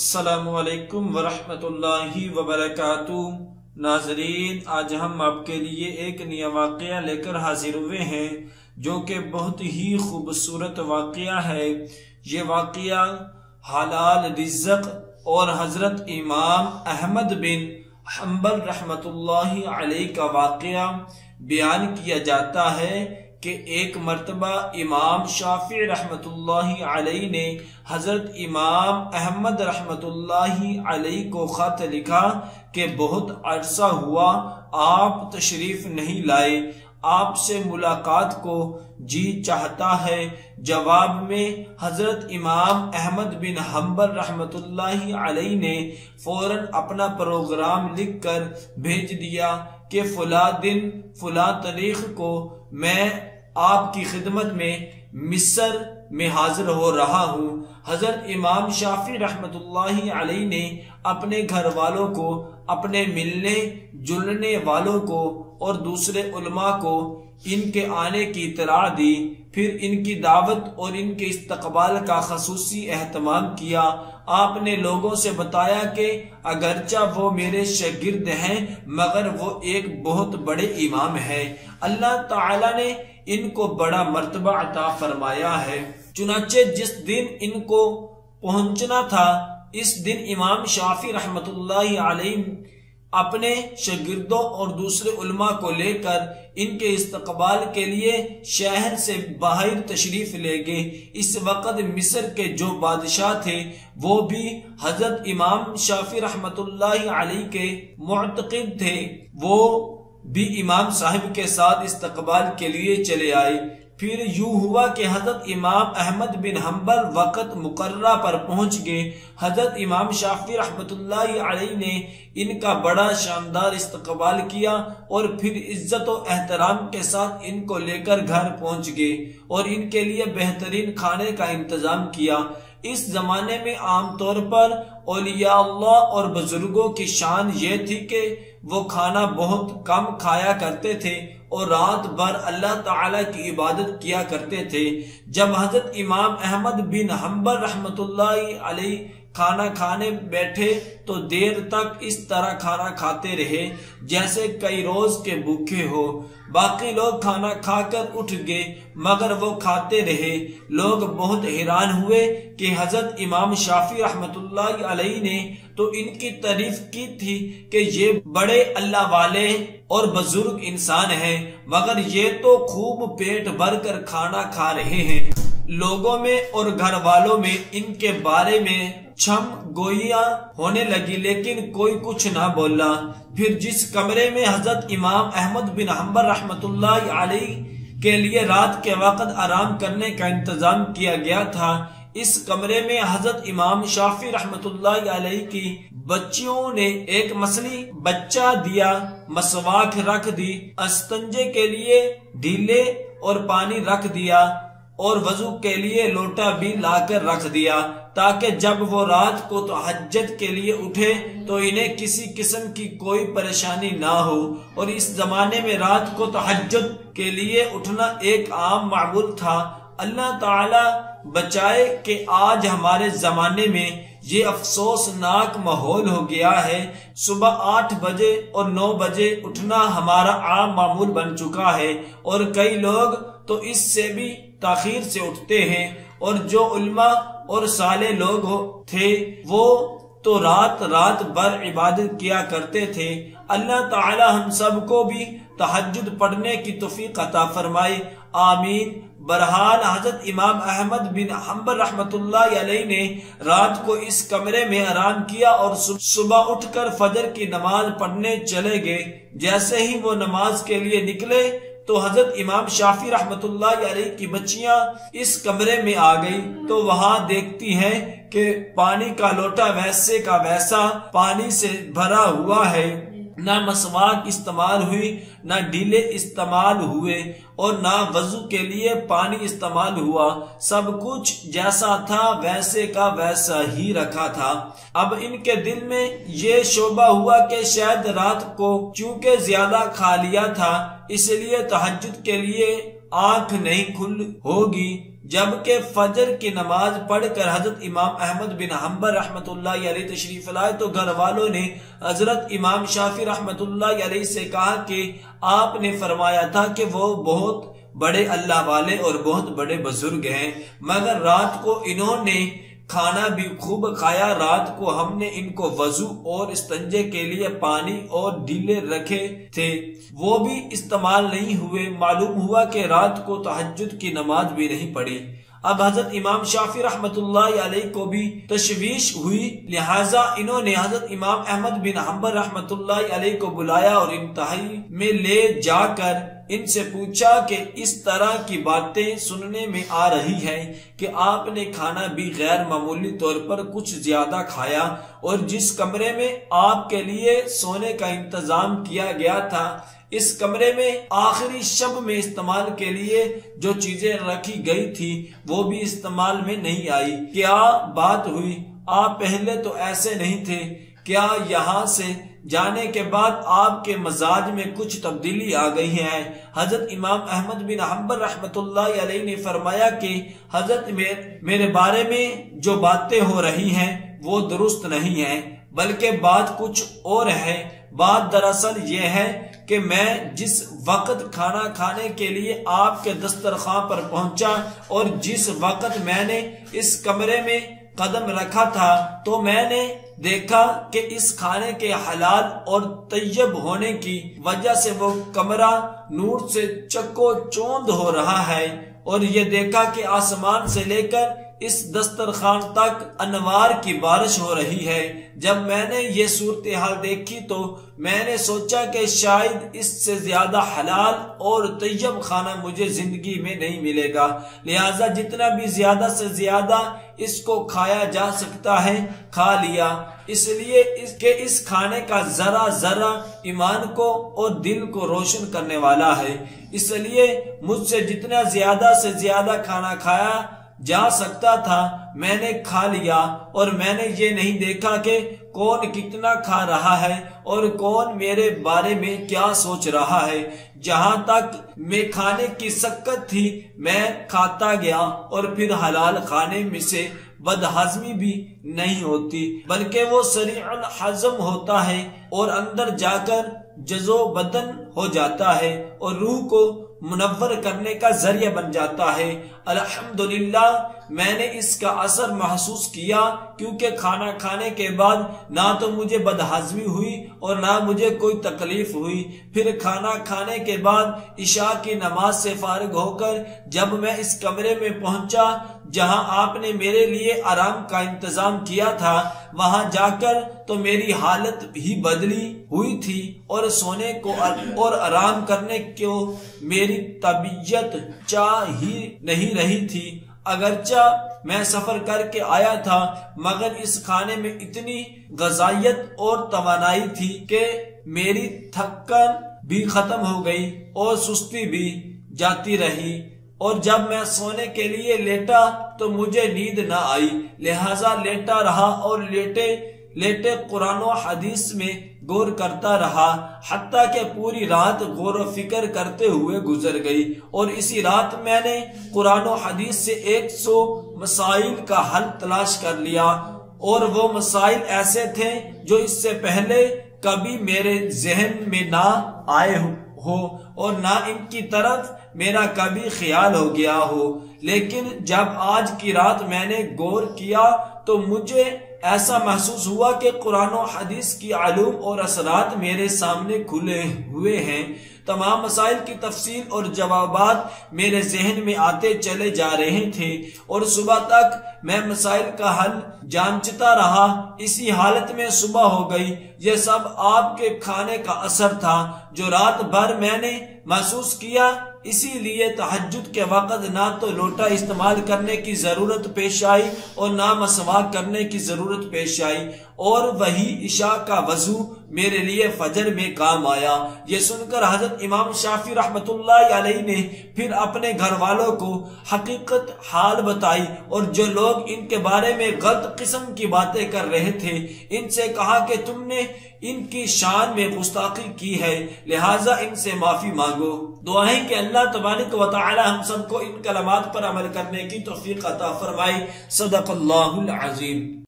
السلام علیکم ورحمۃ اللہ وبرکاتہ۔ ناظرین، آج ہم آپ کے لیے ایک نیا واقعہ لے کر حاضر ہوئے ہیں جو کہ بہت ہی خوبصورت واقعہ ہے۔ یہ واقعہ حلال رزق اور حضرت امام احمد بن حنبل رحمۃ اللہ علیہ کا واقعہ بیان کیا جاتا ہے کہ ایک مرتبہ امام شافعی رحمت اللہ علیہ نے حضرت امام احمد رحمت اللہ علیہ کو خط لکھا کہ بہت عرصہ ہوا آپ تشریف نہیں لائے، آپ سے ملاقات کو جی چاہتا ہے۔ جواب میں حضرت امام احمد بن حنبل رحمت اللہ علیہ نے فوراً اپنا پروگرام لکھ کر بھیج دیا کہ فلاں دن فلاں تاریخ کو میں آپ کی خدمت میں مصر میں حاضر ہو رہا ہوں۔ حضرت امام شافعی رحمت اللہ علیہ نے اپنے گھر والوں کو، اپنے ملنے جلنے والوں کو اور دوسرے علماء کو ان کے آنے کی اطلاع دی، پھر ان کی دعوت اور ان کے استقبال کا خصوصی اہتمام کیا۔ آپ نے لوگوں سے بتایا کہ اگرچہ وہ میرے شاگرد ہیں مگر وہ ایک بہت بڑے امام ہیں، اللہ تعالی نے ان کو بڑا مرتبہ عطا فرمایا ہے۔ چنانچہ جس دن ان کو پہنچنا تھا اس دن امام شافعی رحمت اللہ علیہ اپنے شاگردوں اور دوسرے علماء کو لے کر ان کے استقبال کے لیے شہر سے باہر تشریف لے گئے۔ اس وقت مصر کے جو بادشاہ تھے وہ بھی حضرت امام شافعی رحمت اللہ علیہ کے معتقد تھے، وہ بھی امام صاحب کے ساتھ استقبال کے لیے چلے آئے۔ پھر یوں ہوا کہ حضرت امام احمد بن حنبل وقت مقررہ پر پہنچ گئے۔ حضرت امام شافعی رحمت اللہ علیہ نے ان کا بڑا شاندار استقبال کیا اور پھر عزت و احترام کے ساتھ ان کو لے کر گھر پہنچ گئے اور ان کے لیے بہترین کھانے کا انتظام کیا۔ اس زمانے میں عام طور پر اولیاء اللہ اور بزرگوں کی شان یہ تھی کہ وہ کھانا بہت کم کھایا کرتے تھے اور رات بھر اللہ تعالی کی عبادت کیا کرتے تھے۔ جب حضرت امام احمد بن حنبل رحمت اللہ علیہ کھانا کھانے بیٹھے تو دیر تک اس طرح کھانا کھاتے رہے جیسے کئی روز کے بھوکے ہو۔ باقی لوگ کھانا کھا کر اٹھ گئے مگر وہ کھاتے رہے۔ لوگ بہت حیران ہوئے کہ حضرت امام شافعی رحمت اللہ علیہ نے تو ان کی تعریف کی تھی کہ یہ بڑے اللہ والے اور بزرگ انسان ہیں مگر یہ تو خوب پیٹ بھر کر کھانا کھا رہے ہیں۔ لوگوں میں اور گھر والوں میں ان کے بارے میں چھم گوئیاں ہونے لگی لیکن کوئی کچھ نہ بولا۔ پھر جس کمرے میں حضرت امام احمد بن حنبل رحمت اللہ علیہ کے لیے رات کے وقت آرام کرنے کا انتظام کیا گیا تھا، اس کمرے میں حضرت امام شافعی رحمت اللہ علیہ کی بچیوں نے ایک مثلی بچہ دیا، مسواک رکھ دی، استنجے کے لیے ڈھیلے اور پانی رکھ دیا اور وضو کے لیے لوٹا بھی لا کر رکھ دیا تاکہ جب وہ رات کو تہجد کے لیے اٹھے تو انہیں کسی قسم کی کوئی پریشانی نہ ہو۔ اور اس زمانے میں رات کو تہجد کے لیے اٹھنا ایک عام معمول تھا۔ اللہ تعالی بچائے کہ آج ہمارے زمانے میں یہ افسوسناک ماحول ہو گیا ہے، صبح 8 بجے اور 9 بجے اٹھنا ہمارا عام معمول بن چکا ہے اور کئی لوگ تو اس سے بھی تاخیر سے اٹھتے ہیں، اور جو علماء اور صالح لوگ تھے وہ تو رات بھر عبادت کیا کرتے تھے۔ اللہ تعالی ہم سب کو بھی تہجد پڑھنے کی توفیق عطا فرمائے، آمین۔ بہرحال حضرت امام احمد بن حنبل رحمت اللہ علیہ نے رات کو اس کمرے میں آرام کیا اور صبح اٹھ کر فجر کی نماز پڑھنے چلے گئے۔ جیسے ہی وہ نماز کے لیے نکلے تو حضرت امام شافعی رحمت اللہ علیہ کی بچیاں اس کمرے میں آ گئی تو وہاں دیکھتی ہیں کہ پانی کا لوٹا ویسے کا ویسا پانی سے بھرا ہوا ہے، نہ مسواک استعمال ہوئی، نہ ڈیلے استعمال ہوئے اور نہ وضو کے لیے پانی استعمال ہوا، سب کچھ جیسا تھا ویسے کا ویسا ہی رکھا تھا۔ اب ان کے دل میں یہ شبہ ہوا کہ شاید رات کو چونکہ زیادہ کھا لیا تھا اس لیے تہجد کے لیے آنکھ نہیں کھل ہوگی۔ جبکہ فجر کی نماز پڑھ کر حضرت امام احمد بن حنبل رحمت اللہ علیہ تشریف لائے تو گھر والوں نے حضرت امام شافعی رحمت اللہ علیہ سے کہا کہ آپ نے فرمایا تھا کہ وہ بہت بڑے اللہ والے اور بہت بڑے بزرگ ہیں، مگر رات کو انہوں نے کھانا بھی خوب کھایا، رات کو ہم نے ان کو وضو اور استنجے کے لیے پانی اور ڈیلے رکھے تھے، وہ بھی استعمال نہیں ہوئے، معلوم ہوا کہ رات کو تہجد کی نماز بھی نہیں پڑھی۔ اب حضرت امام شافعی رحمت اللہ علیہ کو بھی تشویش ہوئی، لہٰذا انہوں نے حضرت امام احمد بن حنبل رحمت اللہ علیہ کو بلایا اور انتہائی میں لے جا کر ان سے پوچھا کہ اس طرح کی باتیں سننے میں آ رہی ہیں کہ آپ نے کھانا بھی غیر معمولی طور پر کچھ زیادہ کھایا، اور جس کمرے میں آپ کے لیے سونے کا انتظام کیا گیا تھا اس کمرے میں آخری شب میں استعمال کے لیے جو چیزیں رکھی گئی تھی وہ بھی استعمال میں نہیں آئی۔ کیا بات ہوئی؟ آپ پہلے تو ایسے نہیں تھے، کیا یہاں سے جانے کے بعد آپ کے مزاج میں کچھ تبدیلی آ گئی ہے؟ حضرت امام احمد بن حنبل رحمت اللہ علیہ نے فرمایا کہ حضرت میرے بارے میں جو باتیں ہو رہی ہیں وہ درست نہیں ہیں، بلکہ بات کچھ اور ہے۔ بات دراصل یہ ہے کہ میں جس وقت کھانا کھانے کے لیے آپ کے دسترخوان پر پہنچا اور جس وقت میں نے اس کمرے میں قدم رکھا تھا تو میں نے دیکھا کہ اس کھانے کے حلال اور طیب ہونے کی وجہ سے وہ کمرہ نور سے چکو چوند ہو رہا ہے، اور یہ دیکھا کہ آسمان سے لے کر اس دسترخوان تک انوار کی بارش ہو رہی ہے۔ جب میں نے یہ صورتحال دیکھی تو میں نے سوچا کہ شاید اس سے زیادہ حلال اور طیب کھانا مجھے زندگی میں نہیں ملے گا، لہٰذا جتنا بھی زیادہ سے زیادہ اس کو کھایا جا سکتا ہے کھا لیا، اس لیے اس کھانے کا ذرہ ذرہ ایمان کو اور دل کو روشن کرنے والا ہے، اس لیے مجھ سے جتنا زیادہ سے زیادہ کھانا کھایا جا سکتا تھا میں نے کھا لیا، اور میں نے یہ نہیں دیکھا کہ کون کتنا کھا رہا ہے اور کون میرے بارے میں کیا سوچ رہا ہے۔ جہاں تک میں کھانے کی سکت تھی میں کھاتا گیا، اور پھر حلال کھانے میں سے بدہضمی بھی نہیں ہوتی بلکہ وہ سریع الہضم ہوتا ہے اور اندر جا کر جزو بدن ہو جاتا ہے اور روح کو منور کرنے کا ذریعہ بن جاتا ہے۔ الحمدللہ میں نے اس کا اثر محسوس کیا، کیونکہ کھانا کھانے کے بعد نہ تو مجھے بدہضمی ہوئی اور نہ مجھے کوئی تکلیف ہوئی۔ پھر کھانا کھانے کے بعد عشاء کی نماز سے فارغ ہو کر جب میں اس کمرے میں پہنچا جہاں آپ نے میرے لیے آرام کا انتظام کیا تھا، وہاں جا کر تو میری حالت ہی بدلی ہوئی تھی، اور سونے کو اور آرام کرنے کو میری طبیعت چاہ ہی نہیں رہی تھی۔ اگرچہ میں سفر کر کے آیا تھا مگر اس کھانے میں اتنی غذائیت اور توانائی تھی کہ میری تھکن بھی ختم ہو گئی اور سستی بھی جاتی رہی، اور جب میں سونے کے لیے لیٹا تو مجھے نیند نہ آئی، لہٰذا لیٹا رہا اور لیٹے قرآن و حدیث میں غور کرتا رہا، حتیٰ کہ پوری رات غور و فکر کرتے ہوئے گزر گئی، اور اسی رات میں نے قرآن و حدیث سے 100 مسائل کا حل تلاش کر لیا، اور وہ مسائل ایسے تھے جو اس سے پہلے کبھی میرے ذہن میں نہ آئے ہو اور نہ ان کی طرف میرا کبھی خیال ہو گیا ہو، لیکن جب آج کی رات میں نے غور کیا تو مجھے ایسا محسوس ہوا کہ قرآن و حدیث کی علوم اور اثرات میرے سامنے کھلے ہوئے ہیں۔ تمام مسائل کی تفصیل اور جوابات میرے ذہن میں آتے چلے جا رہے تھے، اور صبح تک میں مسائل کا حل جانچتا رہا۔ اسی حالت میں صبح ہو گئی۔ یہ سب آپ کے کھانے کا اثر تھا جو رات بھر میں نے محسوس کیا، اسی لیے تہجد کے وقت نہ تو لوٹا استعمال کرنے کی ضرورت پیش آئی اور نہ مسواک کرنے کی ضرورت پیش آئی، اور وہی عشاء کا وضو میرے لیے فجر میں کام آیا۔ یہ سن کر حضرت امام شافعی رحمت اللہ علیہ نے پھر اپنے گھر والوں کو حقیقت حال بتائی اور جو لوگ ان کے بارے میں غلط قسم کی باتیں کر رہے تھے ان سے کہا کہ تم نے ان کی شان میں گستاخی کی ہے، لہٰذا ان سے معافی مانگو۔ دعائیں کہ اللہ تبارک و تعالی ہم سب کو ان کلمات پر عمل کرنے کی توفیق عطا فرمائے۔ صدق اللہ العظیم۔